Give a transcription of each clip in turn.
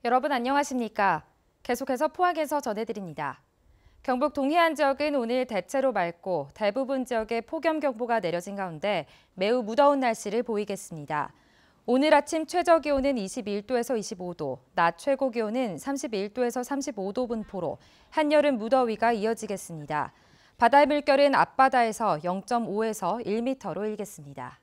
여러분 안녕하십니까? 계속해서 포항에서 전해드립니다. 경북 동해안 지역은 오늘 대체로 맑고 대부분 지역에 폭염경보가 내려진 가운데 매우 무더운 날씨를 보이겠습니다. 오늘 아침 최저기온은 21도에서 25도, 낮 최고기온은 31도에서 35도 분포로 한여름 무더위가 이어지겠습니다. 바다의 물결은 앞바다에서 0.5에서 1m로 일겠습니다.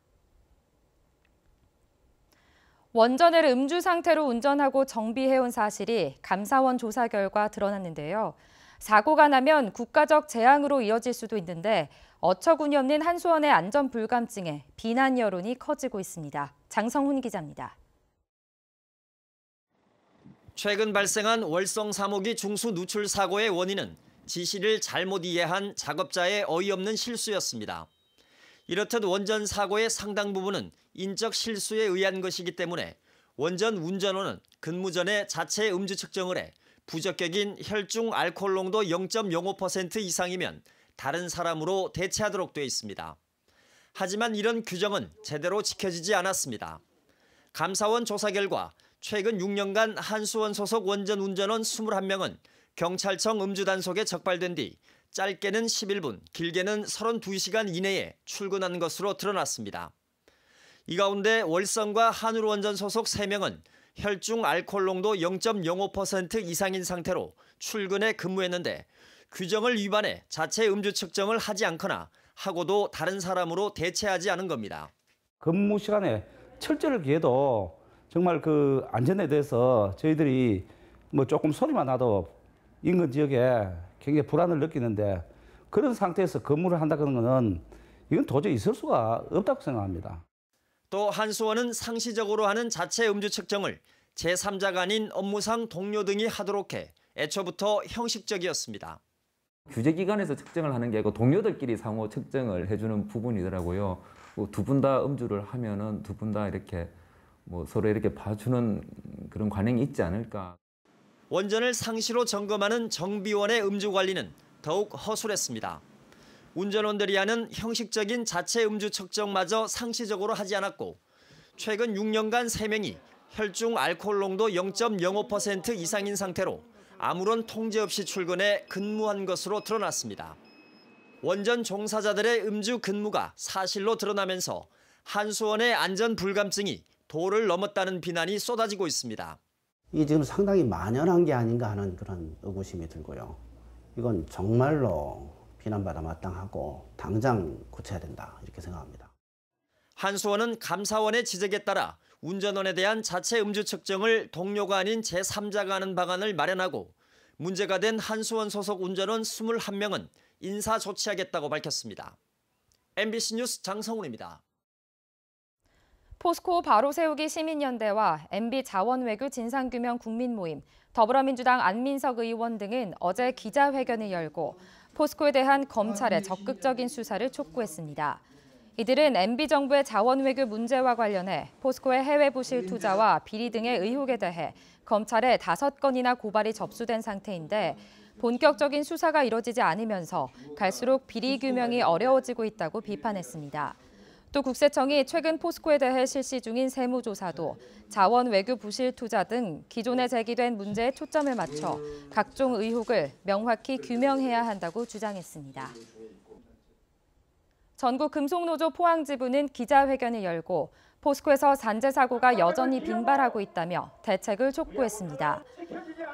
원전을 음주 상태로 운전하고 정비해온 사실이 감사원 조사 결과 드러났는데요. 사고가 나면 국가적 재앙으로 이어질 수도 있는데 어처구니 없는 한수원의 안전 불감증에 비난 여론이 커지고 있습니다. 장성훈 기자입니다. 최근 발생한 월성 3호기 중수 누출 사고의 원인은 지시를 잘못 이해한 작업자의 어이없는 실수였습니다. 이렇듯 원전 사고의 상당 부분은 인적 실수에 의한 것이기 때문에 원전 운전원은 근무 전에 자체 음주 측정을 해 부적격인 혈중 알코올 농도 0.05% 이상이면 다른 사람으로 대체하도록 돼 있습니다. 하지만 이런 규정은 제대로 지켜지지 않았습니다. 감사원 조사 결과 최근 6년간 한수원 소속 원전 운전원 21명은 경찰청 음주 단속에 적발된 뒤 짧게는 11분, 길게는 32시간 이내에 출근한 것으로 드러났습니다. 이 가운데 월성과 한울원전 소속 3명은 혈중 알코올 농도 0.05% 이상인 상태로 출근에 근무했는데 규정을 위반해 자체 음주 측정을 하지 않거나 하고도 다른 사람으로 대체하지 않은 겁니다. 근무 시간에 철저를 기해도 정말 그 안전에 대해서 저희들이 뭐 조금 소리만 나도 인근 지역에 굉장히 불안을 느끼는데 그런 상태에서 근무를 한다는 것은 이건 도저히 있을 수가 없다고 생각합니다. 또 한수원은 상시적으로 하는 자체 음주 측정을 제3자가 아닌 업무상 동료 등이 하도록 해 애초부터 형식적이었습니다. 규제기관에서 측정을 하는 게 아니고 동료들끼리 상호 측정을 해주는 부분이더라고요. 두 분 다 음주를 하면은 두 분 다 이렇게 서로 이렇게 봐주는 그런 관행이 있지 않을까. 원전을 상시로 점검하는 정비원의 음주 관리는 더욱 허술했습니다. 운전원들이 하는 형식적인 자체 음주 측정마저 상시적으로 하지 않았고 최근 6년간 3명이 혈중 알코올 농도 0.05% 이상인 상태로 아무런 통제 없이 출근해 근무한 것으로 드러났습니다. 원전 종사자들의 음주 근무가 사실로 드러나면서 한수원의 안전 불감증이 도를 넘었다는 비난이 쏟아지고 있습니다. 이게 지금 상당히 만연한 게 아닌가 하는 그런 의구심이 들고요. 이건 정말로 비난받아 마땅하고 당장 고쳐야 된다 이렇게 생각합니다. 한수원은 감사원의 지적에 따라 운전원에 대한 자체 음주 측정을 동료가 아닌 제3자가 하는 방안을 마련하고 문제가 된 한수원 소속 운전원 21명은 인사 조치하겠다고 밝혔습니다. MBC 뉴스 장성훈입니다. 포스코 바로 세우기 시민연대와 MB 자원외교 진상규명 국민모임, 더불어민주당 안민석 의원 등은 어제 기자회견을 열고 포스코에 대한 검찰의 적극적인 수사를 촉구했습니다. 이들은 MB정부의 자원외교 문제와 관련해 포스코의 해외 부실 투자와 비리 등의 의혹에 대해 검찰에 5건이나 고발이 접수된 상태인데 본격적인 수사가 이뤄지지 않으면서 갈수록 비리 규명이 어려워지고 있다고 비판했습니다. 또 국세청이 최근 포스코에 대해 실시 중인 세무조사도 자원 외교 부실 투자 등 기존에 제기된 문제에 초점을 맞춰 각종 의혹을 명확히 규명해야 한다고 주장했습니다. 전국금속노조 포항지부는 기자회견을 열고 포스코에서 산재 사고가 여전히 빈발하고 있다며 대책을 촉구했습니다.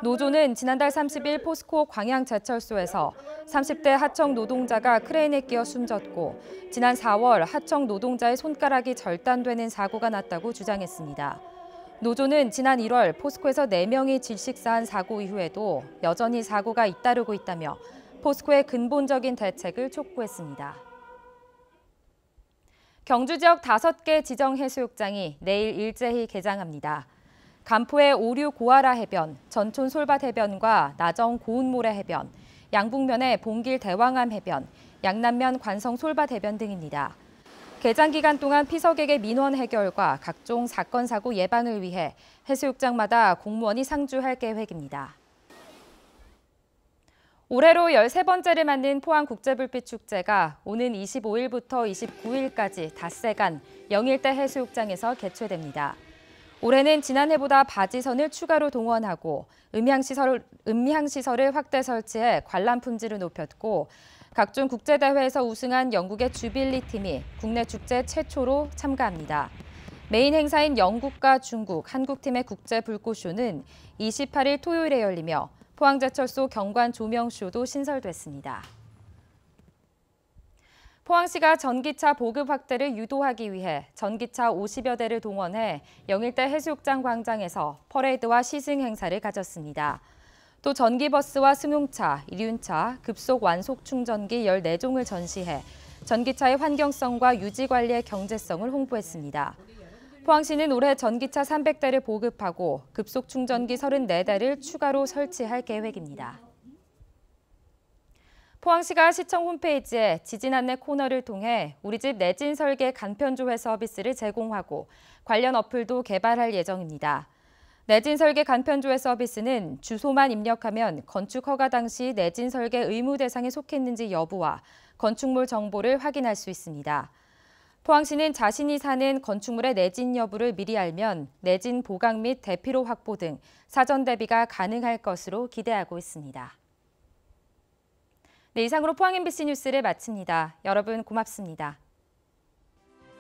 노조는 지난달 30일 포스코 광양제철소에서 30대 하청 노동자가 크레인에 끼어 숨졌고 지난 4월 하청 노동자의 손가락이 절단되는 사고가 났다고 주장했습니다. 노조는 지난 1월 포스코에서 4명이 질식사한 사고 이후에도 여전히 사고가 잇따르고 있다며 포스코의 근본적인 대책을 촉구했습니다. 경주 지역 5개 지정 해수욕장이 내일 일제히 개장합니다. 간포의 오류 고아라 해변, 전촌 솔밭 해변과 나정 고운모래 해변, 양북면의 봉길 대왕암 해변, 양남면 관성 솔밭 해변 등입니다. 개장 기간 동안 피서객의 민원 해결과 각종 사건 사고 예방을 위해 해수욕장마다 공무원이 상주할 계획입니다. 올해로 13번째를 맞는 포항국제불빛축제가 오는 25일부터 29일까지 닷새간 영일대 해수욕장에서 개최됩니다. 올해는 지난해보다 바지선을 추가로 동원하고 음향시설을 확대 설치해 관람 품질을 높였고 각종 국제대회에서 우승한 영국의 주빌리 팀이 국내 축제 최초로 참가합니다. 메인 행사인 영국과 중국, 한국팀의 국제불꽃쇼는 28일 토요일에 열리며 포항제철소 경관 조명쇼도 신설됐습니다. 포항시가 전기차 보급 확대를 유도하기 위해 전기차 50여 대를 동원해 영일대 해수욕장 광장에서 퍼레이드와 시승 행사를 가졌습니다. 또 전기버스와 승용차, 이륜차, 급속 완속 충전기 14종을 전시해 전기차의 환경성과 유지 관리의 경제성을 홍보했습니다. 포항시는 올해 전기차 300대를 보급하고 급속 충전기 34대를 추가로 설치할 계획입니다. 포항시가 시청 홈페이지에 지진 안내 코너를 통해 우리 집 내진 설계 간편조회 서비스를 제공하고 관련 어플도 개발할 예정입니다. 내진 설계 간편조회 서비스는 주소만 입력하면 건축 허가 당시 내진 설계 의무 대상에 속했는지 여부와 건축물 정보를 확인할 수 있습니다. 포항시는 자신이 사는 건축물의 내진 여부를 미리 알면 내진 보강 및 대피로 확보 등 사전 대비가 가능할 것으로 기대하고 있습니다. 네, 이상으로 포항 MBC 뉴스를 마칩니다. 여러분 고맙습니다.